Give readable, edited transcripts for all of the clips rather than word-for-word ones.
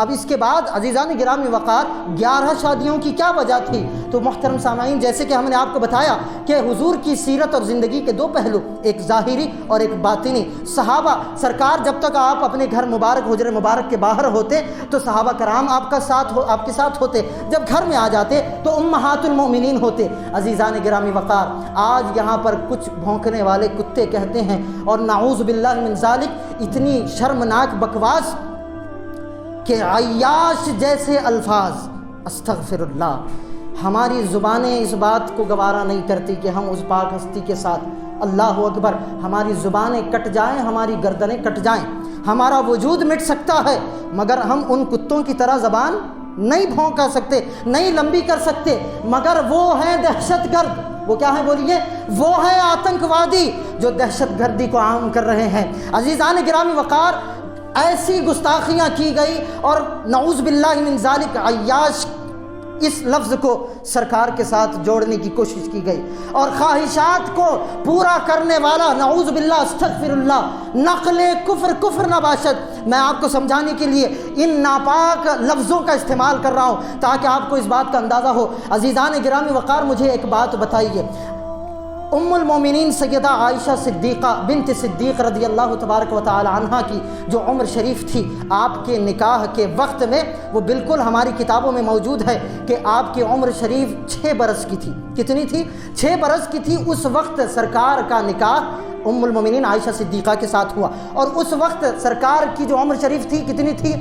اب اس کے بعد عزیزان گرامی وقار 11 شادیوں کی کیا وجہ تھی؟ تو محترم سامعین، جیسے کہ ہم نے آپ کو بتایا کہ حضور کی سیرت اور زندگی کے دو پہلو، ایک ظاہری اور ایک باطنی۔ صحابہ سرکار جب تک آپ اپنے گھر مبارک حجر مبارک کے باہر ہوتے تو صحابہ کرام آپ کے ساتھ ہوتے، جب گھر میں آ جاتے تو امہات المؤمنین ہوتے۔ عزیزان گرامی وقار، آج یہاں پر کچھ بھونکنے والے کتے کہتے ہیں، اور نعوذ باللہ من ذالک اتنی شرمناک بکواس کہ عیاش جیسے الفاظ، استغفر اللہ، ہماری زبانیں اس بات کو گوارا نہیں کرتی کہ ہم اس پاک ہستی کے ساتھ، اللہ اکبر، ہماری زبانیں کٹ جائیں، ہماری گردنیں کٹ جائیں، ہمارا وجود مٹ سکتا ہے، مگر ہم ان کتوں کی طرح زبان نہیں بھونکا سکتے، نہیں لمبی کر سکتے۔ مگر وہ ہیں دہشت گرد، وہ کیا ہیں بولیے؟ وہ ہیں آتنکوادی جو دہشت گردی کو عام کر رہے ہیں۔ عزیزان گرامی وقار، ایسی گستاخیاں کی گئی، اور نعوذ باللہ من ذالک عیاش اس لفظ کو سرکار کے ساتھ جوڑنے کی کوشش کی گئی، اور خواہشات کو پورا کرنے والا، نعوذ باللہ استغفر اللہ، نقل کفر نباشد۔ میں آپ کو سمجھانے کے لیے ان ناپاک لفظوں کا استعمال کر رہا ہوں تاکہ آپ کو اس بات کا اندازہ ہو۔ عزیزان گرامی وقار، مجھے ایک بات بتائیے، ام المومنین سیدہ عائشہ صدیقہ بنت صدیق رضی اللہ تبارک و تعالی عنہا کی جو عمر شریف تھی آپ کے نکاح کے وقت میں، وہ بالکل ہماری کتابوں میں موجود ہے کہ آپ کی عمر شریف 6 برس کی تھی۔ کتنی تھی؟ 6 برس کی تھی۔ اس وقت سرکار کا نکاح ام المومنین عائشہ صدیقہ کے ساتھ ہوا، اور اس وقت سرکار کی جو عمر شریف تھی کتنی تھی؟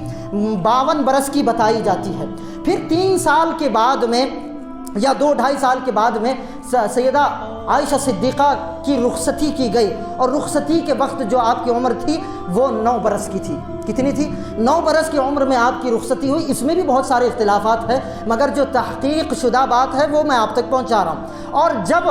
52 برس کی بتائی جاتی ہے۔ پھر 3 سال کے بعد میں یا 2-2.5 سال کے بعد میں سیدہ عائشہ صدیقہ کی رخصتی کی گئی، اور رخصتی کے وقت جو آپ کی عمر تھی وہ 9 برس کی تھی۔ کتنی تھی؟ 9 برس کی عمر میں آپ کی رخصتی ہوئی۔ اس میں بھی بہت سارے اختلافات ہیں، مگر جو تحقیق شدہ بات ہے وہ میں آپ تک پہنچا رہا ہوں۔ اور جب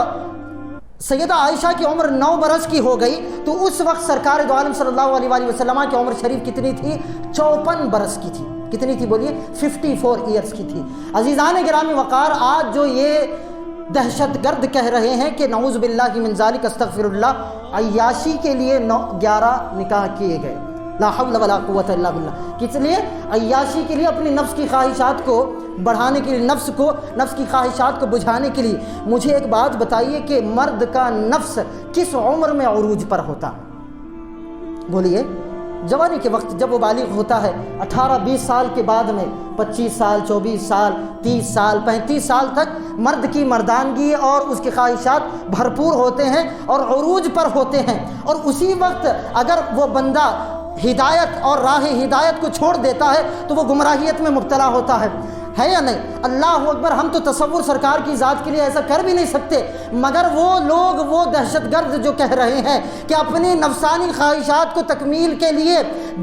سیدہ عائشہ کی عمر 9 برس کی ہو گئی تو اس وقت سرکار دو عالم صلی اللہ علیہ وآلہ وسلم کی عمر شریف کتنی تھی؟ 54 برس کی تھی۔ کتنی تھی بولیے؟ 54 ایئرس کی تھی۔ عزیزان گرامی وقار، آج جو یہ دہشت گرد کہہ رہے ہیں کہ نعوذ باللہ من ذالک استغفر اللہ، عیاشی کے لیے 11 نکاح کیے گئے، لا حول ولا قوت الا باللہ۔ کس لیے؟ عیاشی کے لیے، اپنی نفس کی خواہشات کو بڑھانے کے لیے، نفس کی خواہشات کو بجھانے کے لیے۔ مجھے ایک بات بتائیے کہ مرد کا نفس کس عمر میں عروج پر ہوتا؟ بولیے؟ جوانی کے وقت، جب وہ بالغ ہوتا ہے 18-20 سال کے بعد میں، 25 سال 24 سال 30 سال 35 سال تک مرد کی مردانگی اور اس کی خواہشات بھرپور ہوتے ہیں اور عروج پر ہوتے ہیں، اور اسی وقت اگر وہ بندہ ہدایت اور راہ ہدایت کو چھوڑ دیتا ہے تو وہ گمراہیت میں مبتلا ہوتا ہے یا نہیں؟ اللہ اکبر، ہم تو تصور سرکار کی ذات کے لیے ایسا کر بھی نہیں سکتے، مگر وہ لوگ، وہ دہشت گرد جو کہہ رہے ہیں کہ اپنی نفسانی خواہشات کو تکمیل کے لیے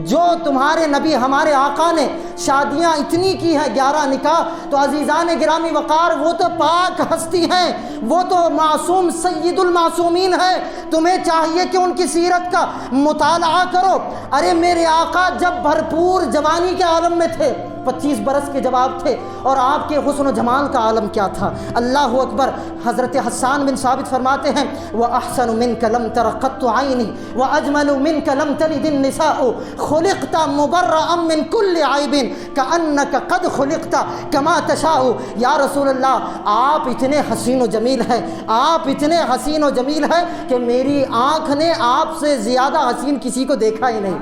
جو تمہارے نبی ہمارے آقا نے شادیاں اتنی کی ہیں، 11 نکاح، تو عزیزان گرامی وقار، وہ تو پاک ہستی ہیں، وہ تو معصوم سید المعصومین ہیں۔ تمہیں چاہیے کہ ان کی سیرت کا مطالعہ کرو۔ ارے میرے آقا جب بھرپور جوانی کے عالم میں تھے، 25 برس کے جب آپ تھے، اور آپ کے حسن و جمال کا عالم کیا تھا؟ اللہ اکبر۔ حضرت حسان بن ثابت فرماتے ہیں، وَأَحْسَنُ مِنْكَ لَمْ تَرَ قَطُّ عَيْنِي وَأَجْمَلُ مِنْكَ لَمْ تَلِدِ النِّسَاءُ خُلِقْتَ مُبَرَّأً مِنْ كُلِّ عَيْبٍ كَأَنَّكَ قَدْ خُلِقْتَ كَمَا تَشَاءُ۔ یا رسول اللہ، آپ اتنے حسین و جمیل ہیں، آپ اتنے حسین و جمیل ہیں کہ میری آنکھ نے آپ سے زیادہ حسین کسی کو دیکھا ہی نہیں،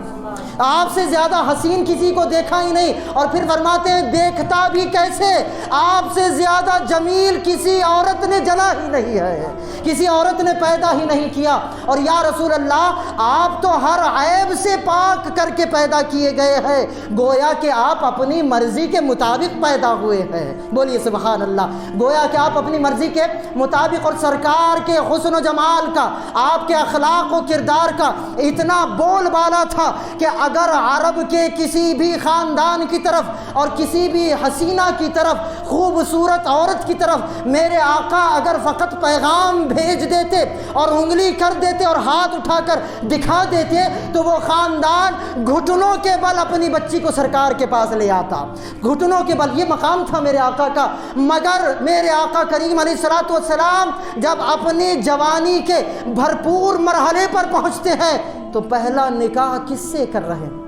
آپ سے زیادہ حسین کسی کو دیکھا ہی نہیں۔ اور پھر فرماتے ہیں، دیکھتا بھی کیسے؟ آپ سے زیادہ جمیل کسی عورت نے جنا ہی نہیں ہے، کسی عورت نے پیدا ہی نہیں کیا۔ اور یا رسول اللہ، آپ تو ہر عیب سے پاک کر کے پیدا کیے گئے ہیں، گویا کہ آپ اپنی مرضی کے مطابق پیدا ہوئے ہیں۔ بولیے سبحان اللہ۔ گویا کہ آپ اپنی مرضی کے مطابق، اور سرکار کے حسن و جمال کا، آپ کے اخلاق و کردار کا اتنا بول بالا تھا کہ اگر عرب کے کسی بھی خاندان کی طرف اور کسی بھی حسینہ کی طرف، خوبصورت عورت کی طرف میرے آقا اگر فقط پیغام بھیج دیتے اور انگلی کر دیتے اور ہاتھ اٹھا کر دکھا دیتے تو وہ خاندان گھٹنوں کے بل اپنی بچی کو سرکار کے پاس لے آتا، گھٹنوں کے بل۔ یہ مقام تھا میرے آقا کا۔ مگر میرے آقا کریم علیہ الصلوۃ والسلام جب اپنی جوانی کے بھرپور مرحلے پر پہنچتے ہیں تو پہلا نکاح کس سے کر رہے ہیں؟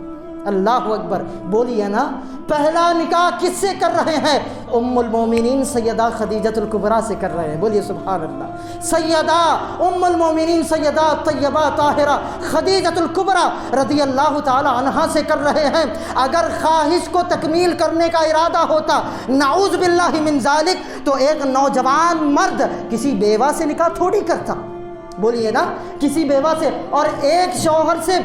اللہ اکبر، بولیے نا پہلا نکاح کس سے کر رہے ہیں؟ ام المومنین سیدہ خدیجۃ الکبریٰ سے کر رہے ہیں، بولیے سبحان اللہ۔ سیدہ ام المومنین سیدہ طیبہ طاہرہ خدیجۃ الکبریٰ رضی اللہ تعالی عنہا سے کر رہے ہیں۔ اگر خواہش کو تکمیل کرنے کا ارادہ ہوتا نعوذ باللہ من ذالک تو ایک نوجوان مرد کسی بیوہ سے نکاح تھوڑی کرتا، بولیے نا، کسی بیوہ سے، اور ایک شوہر سے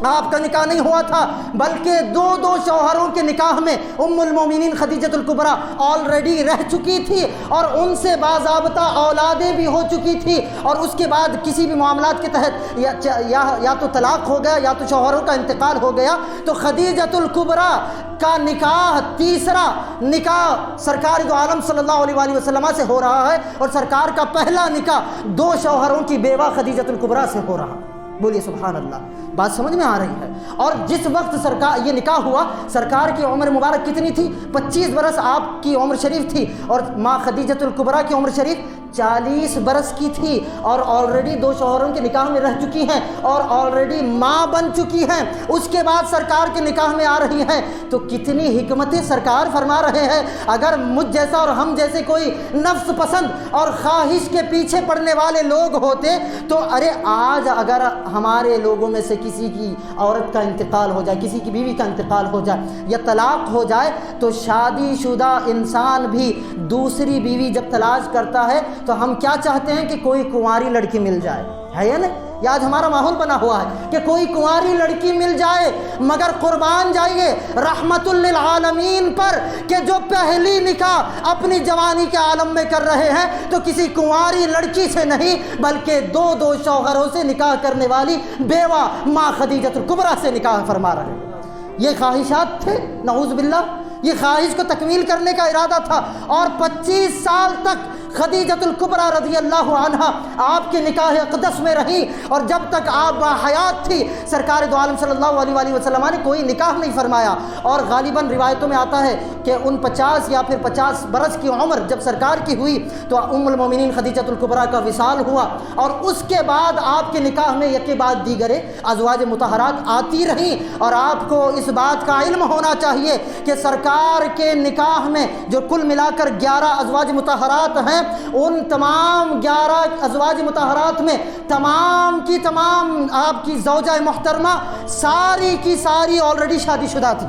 آپ کا نکاح نہیں ہوا تھا بلکہ دو شوہروں کے نکاح میں ام المومنین خدیجۃ الکبریٰ آلریڈی رہ چکی تھی اور ان سے باضابطہ اولادیں بھی ہو چکی تھی، اور اس کے بعد کسی بھی معاملات کے تحت یا تو طلاق ہو گیا یا تو شوہروں کا انتقال ہو گیا، تو خدیجۃ الکبریٰ کا نکاح، تیسرا نکاح سرکار دو عالم صلی اللہ علیہ وآلہ وسلم سے ہو رہا ہے، اور سرکار کا پہلا نکاح 2 شوہروں کی بیوہ خدیجۃ الکبریٰ سے ہو رہا ہے، بولیے سبحان اللہ۔ بات سمجھ میں آ رہی ہے؟ اور جس وقت سرکار یہ نکاح ہوا، سرکار کی عمر مبارک کتنی تھی؟ 25 برس آپ کی عمر شریف تھی، اور ماں خدیجۃ الکبریٰ کی عمر شریف 40 برس کی تھی، اور آلریڈی 2 شوہروں کے نکاح میں رہ چکی ہیں اور آلریڈی ماں بن چکی ہیں، اس کے بعد سرکار کے نکاح میں آ رہی ہیں، تو کتنی حکمتیں سرکار فرما رہے ہیں۔ اگر مجھ جیسا اور ہم جیسے کوئی نفس پسند اور خواہش کے پیچھے پڑنے والے لوگ ہوتے تو ارے آج اگر ہمارے لوگوں میں سے کسی کی عورت کا انتقال ہو جائے، کسی کی بیوی کا انتقال ہو جائے یا طلاق ہو جائے، تو شادی شدہ انسان بھی دوسری بیوی جب تلاش کرتا ہے تو ہم کیا چاہتے ہیں کہ کوئی کنواری لڑکی مل جائے، ہے یا نہیں؟ یہ آج ہمارا ماحول بنا ہوا ہے کہ کوئی کنواری لڑکی مل جائے، مگر قربان جائیے رحمت للعالمین پر کہ جو پہلی نکاح اپنی جوانی کے عالم میں کر رہے ہیں تو کسی کنواری لڑکی سے نہیں بلکہ 2 شوہروں سے نکاح کرنے والی بیوہ ماں خدیجۃ الکبریٰ سے نکاح فرما رہے ہیں۔ یہ خواہشات تھے نعوذ باللہ، یہ خواہش کو تکمیل کرنے کا ارادہ تھا، اور 25 سال تک خدیجۃ الکبریٰ رضی اللہ عنہا آپ کے نکاح اقدس میں رہی، اور جب تک آپ باحیات تھی سرکار دو عالم صلی اللہ علیہ وآلہ وسلم نے کوئی نکاح نہیں فرمایا، اور غالباً روایتوں میں آتا ہے کہ ان 50 یا پھر 50 برس کی عمر جب سرکار کی ہوئی تو ام المومنین خدیجۃ الکبریٰ کا وصال ہوا، اور اس کے بعد آپ کے نکاح میں یکے بعد دیگرے ازواج مطہرات آتی رہیں۔ اور آپ کو اس بات کا علم ہونا چاہیے کہ سرکار کے نکاح میں جو کل ملا کر 11 ازواج مطہرات ہیں، ان تمام 11 ازواج مطہرات میں تمام کی تمام آپ کی زوجہ محترمہ ساری کی ساری آلریڈی شادی شدہ تھی،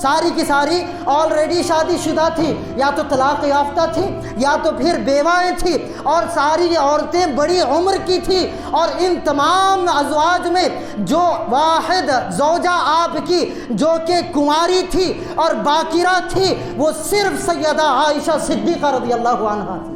ساری کی ساری آلریڈی شادی شدہ تھی، یا تو طلاق یافتہ تھی یا تو پھر بیوائیں تھی، اور ساری عورتیں بڑی عمر کی تھی، اور ان تمام ازواج میں جو واحد زوجہ آپ کی جو کہ کنواری تھی اور باکرہ تھی وہ صرف سیدہ عائشہ صدیقہ رضی اللہ عنہا تھی،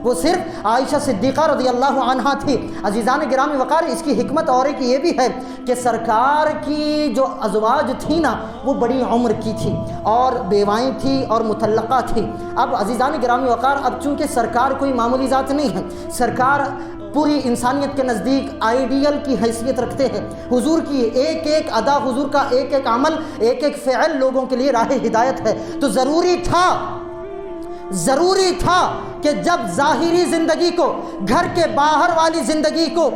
وہ صرف عائشہ صدیقہ رضی اللہ عنہا تھی۔ عزیزان گرامی وقار، اس کی حکمت اور ایک یہ بھی ہے کہ سرکار کی جو ازواج تھی نا وہ بڑی عمر کی تھی اور بیوائیں تھی اور مطلقہ تھی۔ اب عزیزان گرامی وقار، اب چونکہ سرکار کوئی معمولی ذات نہیں ہے، سرکار پوری انسانیت کے نزدیک آئیڈیل کی حیثیت رکھتے ہیں، حضور کی ایک ایک ادا، حضور کا ایک ایک عمل، ایک ایک فعل لوگوں کے لیے راہ ہدایت ہے، تو ضروری تھا کہ جب ظاہری زندگی کو، گھر کے باہر والی زندگی کو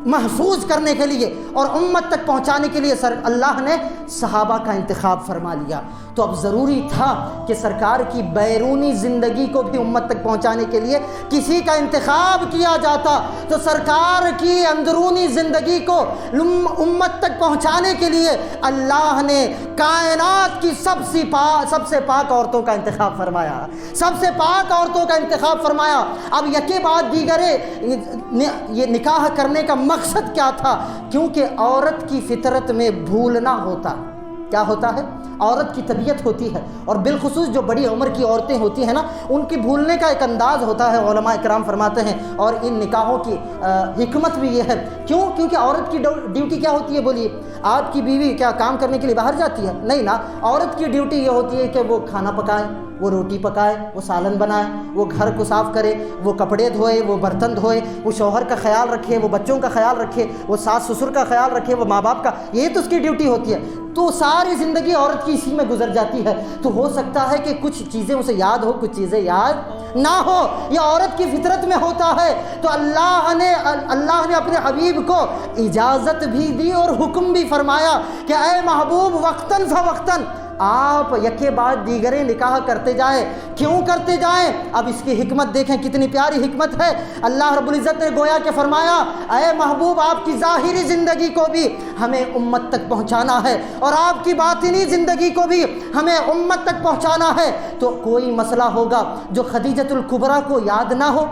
محفوظ کرنے کے لیے اور امت تک پہنچانے کے لیے اللہ نے صحابہ کا انتخاب فرما لیا، تو اب ضروری تھا کہ سرکار کی بیرونی زندگی کو بھی امت تک پہنچانے کے لیے کسی کا انتخاب کیا جاتا، تو سرکار کی اندرونی زندگی کو امت تک پہنچانے کے لیے اللہ نے کائنات کی سب سے پاک عورتوں کا انتخاب فرمایا، سب سے پاک عورتوں کا انتخاب فرمایا۔ اب یکے بعد دیگرے یہ نکاح کرنے کا مقصد کیا تھا؟ کیونکہ عورت کی فطرت میں بھولنا ہوتا، کیا ہوتا ہے؟ عورت کی طبیعت ہوتی ہے، اور بالخصوص جو بڑی عمر کی عورتیں ہوتی ہیں نا، ان کی بھولنے کا ایک انداز ہوتا ہے، علماء اکرام فرماتے ہیں، اور ان نکاحوں کی حکمت بھی یہ ہے۔ کیونکہ عورت کی ڈیوٹی کیا ہوتی ہے؟ بولیے، آپ کی بیوی کیا کام کرنے کے لیے باہر جاتی ہے؟ نہیں نا، عورت کی ڈیوٹی یہ ہوتی ہے کہ وہ کھانا پکائے، وہ روٹی پکائے، وہ سالن بنائے، وہ گھر کو صاف کرے، وہ کپڑے دھوئے، وہ برتن دھوئے، وہ شوہر کا خیال رکھے، وہ بچوں کا خیال رکھے، وہ ساس سسر کا خیال رکھے، وہ ماں باپ کا، یہ تو اس کی ڈیوٹی ہوتی ہے۔ تو ساری زندگی عورت کی اسی میں گزر جاتی ہے۔ تو ہو سکتا ہے کہ کچھ چیزیں اسے یاد ہو، کچھ چیزیں یاد نہ ہو، یہ عورت کی فطرت میں ہوتا ہے۔ تو اللہ نے اپنے حبیب کو اجازت بھی دی اور حکم بھی فرمایا کہ اے محبوب وقتاً فوقتاً آپ یکے بعد دیگرے نکاح کرتے جائیں۔ کیوں کرتے جائیں؟ اب اس کی حکمت دیکھیں، کتنی پیاری حکمت ہے۔ اللہ رب العزت نے گویا کہ فرمایا اے محبوب آپ کی ظاہری زندگی کو بھی ہمیں امت تک پہنچانا ہے اور آپ کی باطنی زندگی کو بھی ہمیں امت تک پہنچانا ہے۔ تو کوئی مسئلہ ہوگا جو خدیجۃ الکبریٰ کو یاد نہ ہو،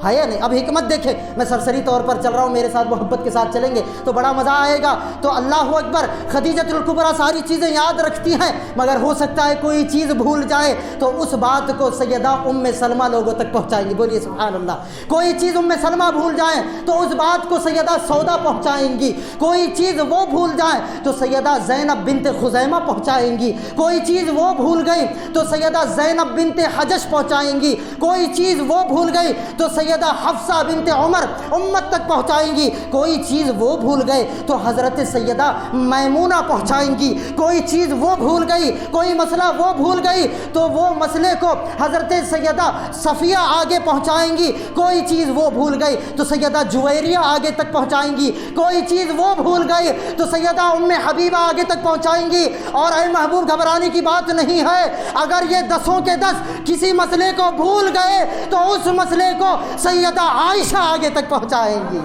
ہے یا نہیں؟ اب حکمت دیکھیں، میں سرسری طور پر چل رہا ہوں، میرے ساتھ محبت کے ساتھ چلیں گے تو بڑا مزہ آئے گا۔ تو اللہ اکبر، خدیجۃ الکبریٰ ساری چیزیں یاد رکھتی ہیں، مگر ہو سکتا ہے کوئی چیز بھول جائے تو اس بات کو سیدہ ام سلمہ لوگوں تک پہنچائیں گی۔ بولیے سبحان اللہ۔ کوئی چیز ام سلمہ بھول جائیں تو اس بات کو سیدہ سودا پہنچائیں گی، کوئی چیز وہ بھول جائیں تو سیدہ زینب بنت خزیمہ پہنچائیں گی، کوئی چیز وہ بھول گئی تو سیدہ زینب بنت حجش پہنچائیں گی، کوئی چیز وہ بھول گئی تو سیدہ حفصہ بنت عمر امت تک پہنچائیں گی، کوئی چیز وہ بھول گئے تو حضرت سیدہ میمونہ پہنچائیں گی، کوئی چیز وہ بھول گئی، کوئی مسئلہ وہ بھول گئی تو وہ مسئلے کو حضرت سیدہ صفیہ آگے پہنچائیں گی، کوئی چیز وہ بھول گئی تو سیدہ جویریہ آگے تک پہنچائیں گی، کوئی چیز وہ بھول گئی تو سیدہ ام حبیبہ آگے تک پہنچائیں گی۔ اور اے محبوب گھبرانے کی بات نہیں ہے، اگر یہ 10 کے 10 کسی مسئلے کو بھول گئے تو اس مسئلے کو سیدہ عائشہ آگے تک پہنچائیں گی،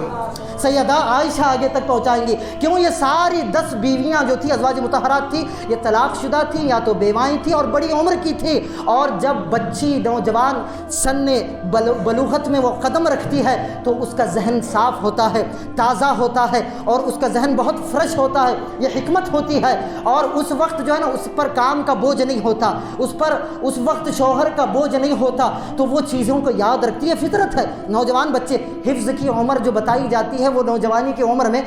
سیدہ عائشہ آگے تک پہنچائیں گی۔ کیوں؟ یہ ساری 10 بیویاں جو تھی ازواج مطہرات تھی، یہ طلاق شدہ تھیں یا تو بیوائیں تھیں اور بڑی عمر کی تھی، اور جب بچی نوجوان سن بلوغت میں وہ قدم رکھتی ہے تو اس کا ذہن صاف ہوتا ہے، تازہ ہوتا ہے اور اس کا ذہن بہت فریش ہوتا ہے، یہ حکمت ہوتی ہے۔ اور اس وقت جو ہے نا اس پر کام کا بوجھ نہیں ہوتا، اس وقت شوہر کا بوجھ نہیں ہوتا، تو وہ چیزوں کو یاد رکھتی ہے، فطرت ہے۔ نوجوان بچے، حفظ کی عمر جو بتائی جاتی ہے وہ نوجوانی کی عمر میں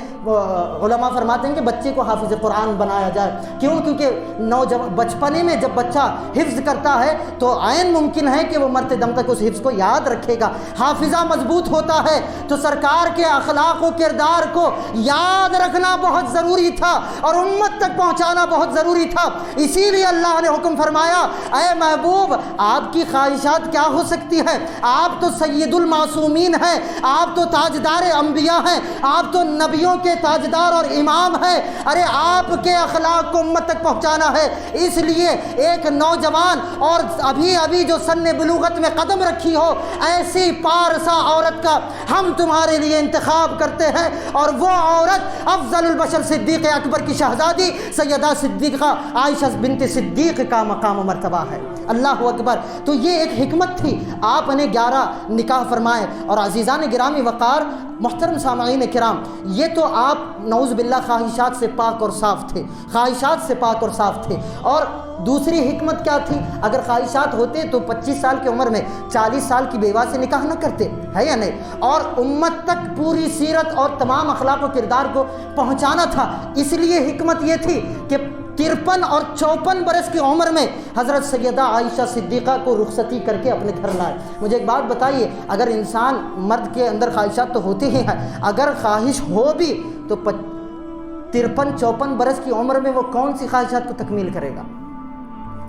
علماء فرماتے ہیں کہ بچے کو حافظ قرآن بنایا جائے۔ کیوں؟ کیونکہ بچپنے میں جب بچہ حفظ کرتا ہے تو عین ممکن ہے کہ وہ مرتے دم تک اس حفظ کو یاد رکھے گا، حافظہ مضبوط ہوتا ہے۔ تو سرکار کے اخلاق و کردار کو یاد رکھنا بہت ضروری تھا اور امت تک پہنچانا بہت ضروری تھا۔ اسی لیے اللہ نے حکم فرمایا اے محبوب آپ کی خواہشات کیا ہو سکتی ہے؟ آپ تو سید المعصومین ہیں، آپ تو تاجدار انبیاء ہیں، آپ تو نبیوں کے تاجدار اور امام ہیں، ارے آپ کے اخلاق کو امت تک پہنچانا ہے۔ اس لیے ایک نوجوان اور ابھی جو سن بلوغت میں قدم رکھی ہو، ایسی پارسا عورت کا ہم تمہارے لیے انتخاب کرتے ہیں، اور وہ عورت افضل البشر صدیق اکبر کی شہزادی سیدہ صدیقہ عائشہ بنت صدیق کا مقام و مرتبہ ہے۔ اللہ اکبر۔ تو یہ ایک حکمت تھی، آپ نے 11 نکاح فرمائے۔ اور عزیزان گرامی وقار، محترم سامعین کرام، یہ تو آپ نعوذ باللہ خواہشات سے پاک اور صاف تھے، خواہشات سے پاک اور صاف تھے۔ اور دوسری حکمت کیا تھی؟ اگر خواہشات ہوتے تو 25 سال کی عمر میں 40 سال کی بیوہ سے نکاح نہ کرتے، ہے یا نہیں؟ اور امت تک پوری سیرت اور تمام اخلاق و کردار کو پہنچانا تھا۔ اس لیے حکمت یہ تھی کہ 53 اور 54 برس کی عمر میں حضرت سیدہ عائشہ صدیقہ کو رخصتی کر کے اپنے گھر لائے۔ مجھے ایک بات بتائیے، اگر انسان مرد کے اندر خواہشات تو ہوتے ہی ہیں، اگر خواہش ہو بھی تو 53-54 برس کی عمر میں وہ کون سی خواہشات کو تکمیل کرے گا؟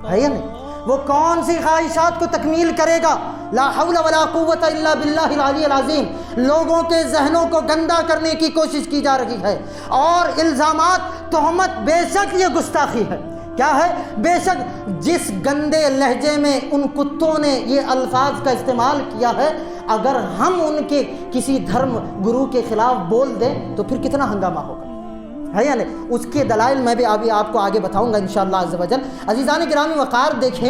ہے یا نہیں؟ وہ کون سی خواہشات کو تکمیل کرے گا؟ لا حول ولا قوت الا باللہ العلی العظیم۔ لوگوں کے ذہنوں کو گندا کرنے کی کوشش کی جا رہی ہے، اور الزامات، تہمت، بے شک یہ گستاخی ہے۔ کیا ہے؟ بے شک جس گندے لہجے میں ان کتوں نے یہ الفاظ کا استعمال کیا ہے، اگر ہم ان کے کسی دھرم گرو کے خلاف بول دیں تو پھر کتنا ہنگامہ ہوگا، ہے یا نہیں؟ اس کے دلائل میں بھی ابھی آپ کو آگے بتاؤں گا انشاءاللہ عز و جل۔ عزیزان گرامی وقار، دیکھیں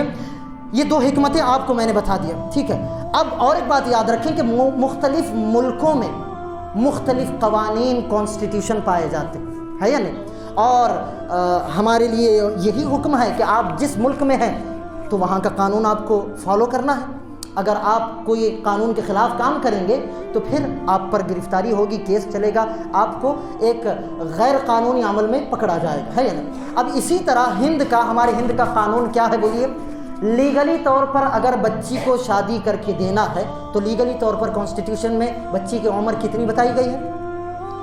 یہ 2 حکمتیں آپ کو میں نے بتا دیا، ٹھیک ہے؟ اب اور ایک بات یاد رکھیں کہ مختلف ملکوں میں مختلف قوانین، کانسٹیٹیوشن پائے جاتے ہیں، ہے یا نہیں؟ اور ہمارے لیے یہی حکم ہے کہ آپ جس ملک میں ہیں تو وہاں کا قانون آپ کو فالو کرنا ہے۔ اگر آپ کوئی قانون کے خلاف کام کریں گے تو پھر آپ پر گرفتاری ہوگی، کیس چلے گا، آپ کو ایک غیر قانونی عمل میں پکڑا جائے گا، ہے یا نہیں؟ اب اسی طرح ہمارے ہند کا قانون کیا ہے؟ بولیے، لیگلی طور پر اگر بچی کو شادی کر کے دینا ہے تو لیگلی طور پر کانسٹیٹیوشن میں بچی کی عمر کتنی بتائی گئی ہے؟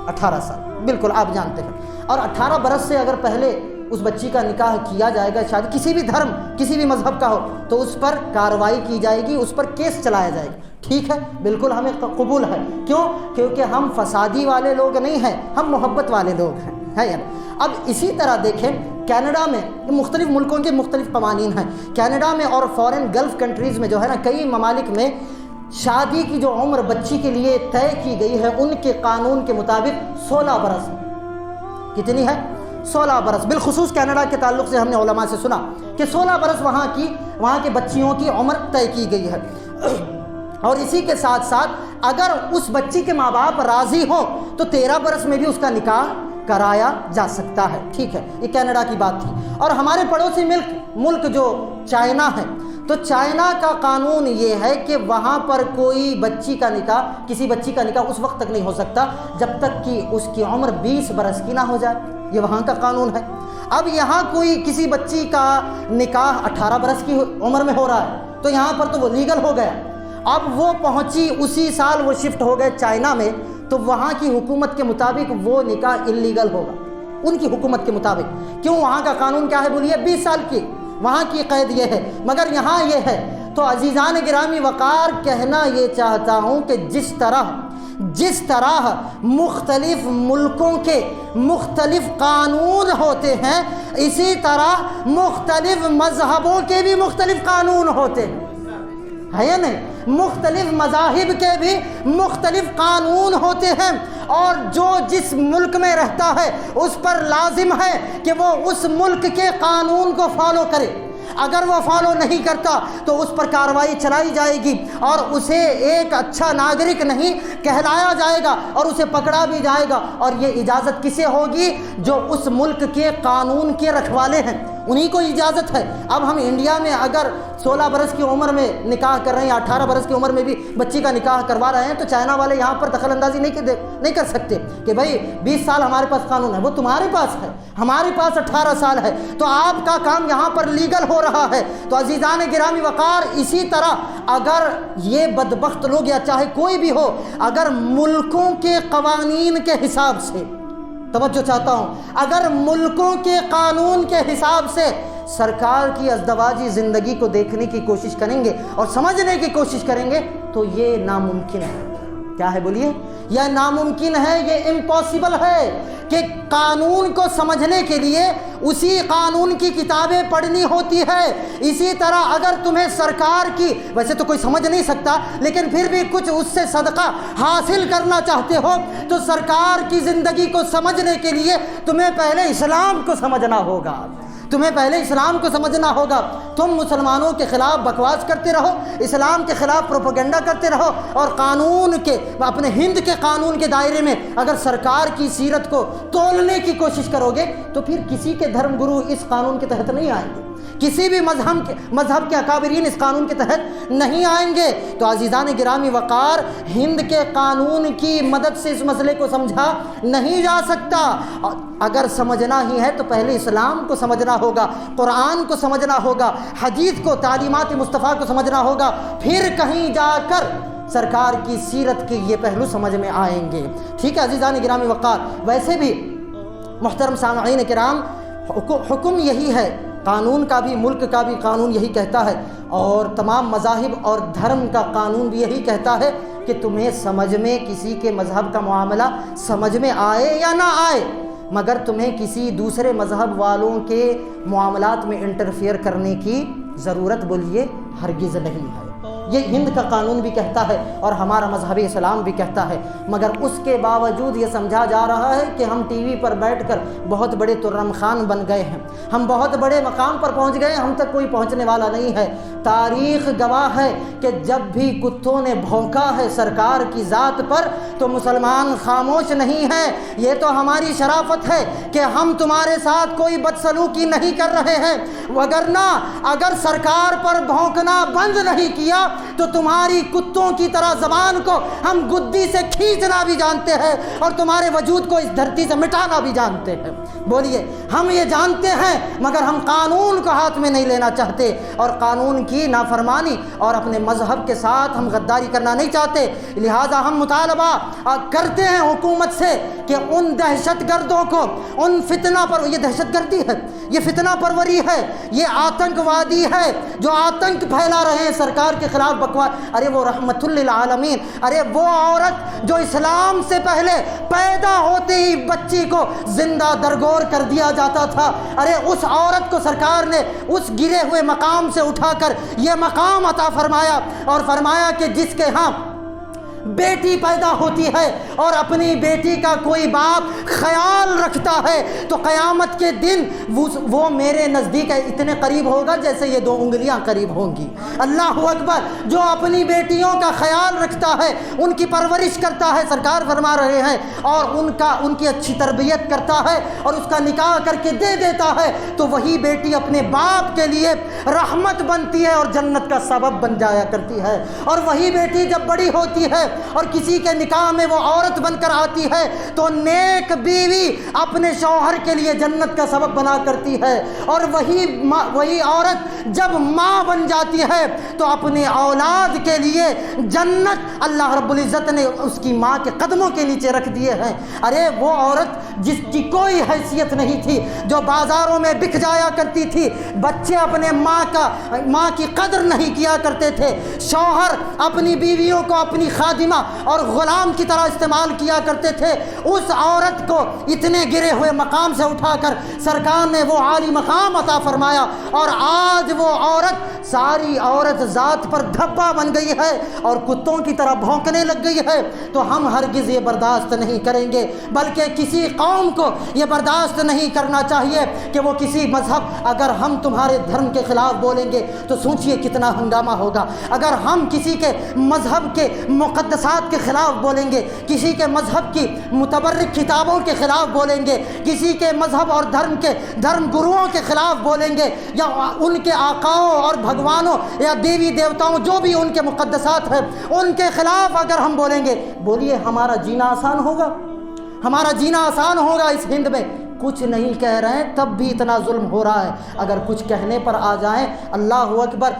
18 سال، بالکل آپ جانتے ہیں۔ اور 18 برس سے اگر پہلے اس بچی کا نکاح کیا جائے گا، شادی کسی بھی دھرم کسی بھی مذہب کا ہو، تو اس پر کارروائی کی جائے گی، اس پر کیس چلایا جائے گا۔ ٹھیک ہے، بالکل ہمیں قبول ہے۔ کیوں؟ کیونکہ ہم فسادی والے لوگ نہیں ہیں، ہم محبت والے لوگ ہیں، ہے یا نہیں؟ اب اسی طرح دیکھیں کینیڈا میں مختلف ملکوں کے مختلف قوانین ہیں۔ کینیڈا میں اور فورن گلف کنٹریز میں جو ہے نا، کئی ممالک میں شادی کی جو عمر بچی کے لیے طے کی گئی ہے ان کے قانون کے مطابق 16 برس ہے۔ کتنی ہے؟ 16 برس۔ بالخصوص کینیڈا کے تعلق سے ہم نے علماء سے سنا کہ 16 برس وہاں کی بچیوں کی عمر طے کی گئی ہے۔ اور اسی کے ساتھ ساتھ اگر اس بچی کے ماں باپ راضی ہوں تو 13 برس میں بھی اس کا نکاح کرایا جا سکتا ہے۔ ٹھیک ہے، یہ کینیڈا کی بات تھی۔ اور ہمارے پڑوسی ملک جو چائنا ہے، تو چائنا کا قانون یہ ہے کہ وہاں پر کوئی کسی بچی کا نکاح اس وقت تک نہیں ہو سکتا جب تک کہ اس کی عمر 20 برس کی نہ ہو جائے۔ یہ وہاں کا قانون ہے۔ اب یہاں کسی بچی کا نکاح 18 برس کی عمر میں ہو رہا ہے تو یہاں پر تو وہ لیگل ہو گیا۔ اب وہ پہنچی اسی سال وہ شفٹ ہو گئے چائنا میں، تو وہاں کی حکومت کے مطابق وہ نکاح اللیگل ہوگا، ان کی حکومت کے مطابق۔ کیوں؟ وہاں کا قانون کیا ہے بولیے؟ 20 سال کی وہاں کی قید یہ ہے، مگر یہاں یہ ہے۔ تو عزیزان گرامی وقار، کہنا یہ چاہتا ہوں کہ جس طرح مختلف ملکوں کے مختلف قانون ہوتے ہیں، اسی طرح مختلف مذہبوں کے بھی مختلف قانون ہوتے ہیں، ہے یا نہیں؟ مختلف مذاہب کے بھی مختلف قانون ہوتے ہیں، اور جو جس ملک میں رہتا ہے اس پر لازم ہے کہ وہ اس ملک کے قانون کو فالو کرے۔ اگر وہ فالو نہیں کرتا تو اس پر کارروائی چلائی جائے گی اور اسے ایک اچھا ناگرک نہیں کہلایا جائے گا اور اسے پکڑا بھی جائے گا۔ اور یہ اجازت کسے ہوگی؟ جو اس ملک کے قانون کے رکھوالے ہیں، انہی کو اجازت ہے۔ اب ہم انڈیا میں اگر 16 برس کی عمر میں نکاح کر رہے ہیں یا 18 برس کی عمر میں بھی بچی کا نکاح کروا رہے ہیں، تو چائنا والے یہاں پر دخل اندازی نہیں کر سکتے کہ بھائی 20 سال ہمارے پاس قانون ہے، وہ تمہارے پاس ہے، ہمارے پاس 18 سال ہے، تو آپ کا کام یہاں پر لیگل ہو رہا ہے۔ تو عزیزان گرامی وقار، اسی طرح اگر یہ بدبخت لوگ یا چاہے کوئی بھی ہو، اگر ملکوں کے قوانین کے حساب سے، توجہ چاہتا ہوں، اگر ملکوں کے قانون کے حساب سے سرکار کی ازدواجی زندگی کو دیکھنے کی کوشش کریں گے اور سمجھنے کی کوشش کریں گے تو یہ ناممکن ہے۔ کیا ہے بولیے؟ یہ ناممکن ہے، یہ امپاسبل ہے کہ قانون کو سمجھنے کے لیے اسی قانون کی کتابیں پڑھنی ہوتی ہے۔ اسی طرح اگر تمہیں سرکار کی، ویسے تو کوئی سمجھ نہیں سکتا، لیکن پھر بھی کچھ اس سے صدقہ حاصل کرنا چاہتے ہو تو سرکار کی زندگی کو سمجھنے کے لیے تمہیں پہلے اسلام کو سمجھنا ہوگا، تمہیں پہلے اسلام کو سمجھنا ہوگا۔ تم مسلمانوں کے خلاف بکواس کرتے رہو، اسلام کے خلاف پروپیگنڈا کرتے رہو، اور قانون کے اپنے ہند کے قانون کے دائرے میں اگر سرکار کی سیرت کو تولنے کی کوشش کرو گے تو پھر کسی کے دھرم گرو اس قانون کے تحت نہیں آئیں گے، کسی بھی مذہب کے اکابرین اس قانون کے تحت نہیں آئیں گے۔ تو عزیزان گرامی وقار، ہند کے قانون کی مدد سے اس مسئلے کو سمجھا نہیں جا سکتا۔ اگر سمجھنا ہی ہے تو پہلے اسلام کو سمجھنا ہوگا، قرآن کو سمجھنا ہوگا، حدیث کو، تعلیمات مصطفیٰ کو سمجھنا ہوگا، پھر کہیں جا کر سرکار کی سیرت کے یہ پہلو سمجھ میں آئیں گے۔ ٹھیک ہے عزیزان گرامی وقار، ویسے بھی محترم سامعین کرام، حکم یہی ہے، قانون کا بھی، ملک کا بھی قانون یہی کہتا ہے، اور تمام مذاہب اور دھرم کا قانون بھی یہی کہتا ہے کہ تمہیں سمجھ میں کسی کے مذہب کا معاملہ سمجھ میں آئے یا نہ آئے، مگر تمہیں کسی دوسرے مذہب والوں کے معاملات میں انٹرفیئر کرنے کی ضرورت بولیے ہرگز نہیں ہے۔ یہ ہند کا قانون بھی کہتا ہے اور ہمارا مذہب اسلام بھی کہتا ہے، مگر اس کے باوجود یہ سمجھا جا رہا ہے کہ ہم ٹی وی پر بیٹھ کر بہت بڑے ترم خان بن گئے ہیں، ہم بہت بڑے مقام پر پہنچ گئے ہیں، ہم تک کوئی پہنچنے والا نہیں ہے۔ تاریخ گواہ ہے کہ جب بھی کتوں نے بھونکا ہے سرکار کی ذات پر تو مسلمان خاموش نہیں ہیں۔ یہ تو ہماری شرافت ہے کہ ہم تمہارے ساتھ کوئی بدسلوکی نہیں کر رہے ہیں، وگرنہ اگر سرکار پر بھونکنا بند نہیں کیا تو تمہاری کتوں کی طرح زبان کو ہم گدی سے کھینچنا بھی جانتے ہیں اور تمہارے وجود کو اس دھرتی سے مٹانا بھی جانتے ہیں۔ بولیے، ہم یہ جانتے ہیں مگر ہم قانون کو ہاتھ میں نہیں لینا چاہتے، اور قانون کی نافرمانی اور اپنے مذہب کے ساتھ ہم غداری کرنا نہیں چاہتے۔ لہٰذا ہم مطالبہ کرتے ہیں حکومت سے کہ ان دہشت گردوں کو، ان فتنہ پر، یہ دہشت گردی ہے، یہ فتنہ پروری ہے، یہ آتنک وادی ہے جو آتنک پھیلا رہے ہیں سرکار کے خلاف بکواس۔ ارے وہ رحمت للعالمین، ارے وہ عورت جو اسلام سے پہلے پیدا ہوتے ہی بچی کو زندہ درگور کر دیا جاتا تھا، ارے اس عورت کو سرکار نے اس گرے ہوئے مقام سے اٹھا کر یہ مقام عطا فرمایا، اور فرمایا کہ جس کے ہاں بیٹی پیدا ہوتی ہے اور اپنی بیٹی کا کوئی باپ خیال رکھتا ہے تو قیامت کے دن وہ میرے نزدیک اتنے قریب ہوگا جیسے یہ 2 انگلیاں قریب ہوں گی۔ اللہ اکبر! جو اپنی بیٹیوں کا خیال رکھتا ہے، ان کی پرورش کرتا ہے، سرکار فرما رہے ہیں، اور ان کی اچھی تربیت کرتا ہے اور اس کا نکاح کر کے دے دیتا ہے، تو وہی بیٹی اپنے باپ کے لیے رحمت بنتی ہے اور جنت کا سبب بن جایا کرتی ہے۔ اور وہی بیٹی جب بڑی ہوتی ہے اور کسی کے نکاح میں وہ عورت بن کر آتی ہے تو نیک بیوی اپنے شوہر کے لیے جنت کا سبب بنا کرتی ہے، اور وہی عورت جب ماں بن جاتی ہے تو اپنے اولاد کے لیے جنت اللہ رب العزت نے اس کی ماں کے قدموں کے نیچے رکھ دیے ہیں۔ ارے وہ عورت جس کی کوئی حیثیت نہیں تھی، جو بازاروں میں بک جایا کرتی تھی، بچے اپنے ماں کی قدر نہیں کیا کرتے تھے، شوہر اپنی بیویوں کو اپنی خادمہ اور غلام کی طرح استعمال کیا کرتے تھے، اس عورت کو اتنے گرے ہوئے مقام سے اٹھا کر سرکار نے وہ عالی مقام عطا فرمایا، اور آج وہ عورت ساری عورت ذات پر دھبا بن گئی ہے اور کتوں کی طرح بھونکنے لگ گئی ہے۔ تو ہم ہرگز یہ برداشت نہیں کریں گے، بلکہ کسی قوم کو یہ برداشت نہیں کرنا چاہیے کہ وہ کسی مذہب، اگر ہم تمہارے دھرم کے خلاف بولیں گے تو سوچئے کتنا ہنگامہ ہوگا۔ اگر ہم کسی کے مذہب کے مقدسات کے خلاف بولیں گے، کسی کے مذہب کی متبرک کتابوں کے خلاف بولیں گے، کسی کے مذہب اور دھرم گروؤں کے خلاف بولیں گے، یا ان کے آقاؤں اور بھگوانوں یا دیوی دیوتاؤں جو بھی ان کے مقدسات ہیں ان کے خلاف اگر ہم بولیں گے، بولیے ہمارا جینا آسان ہوگا؟ ہمارا جینا آسان ہوگا اس ہند میں؟ کچھ نہیں کہہ رہے ہیں تب بھی اتنا ظلم ہو رہا ہے، اگر کچھ کہنے پر آ جائیں، اللہ اکبر!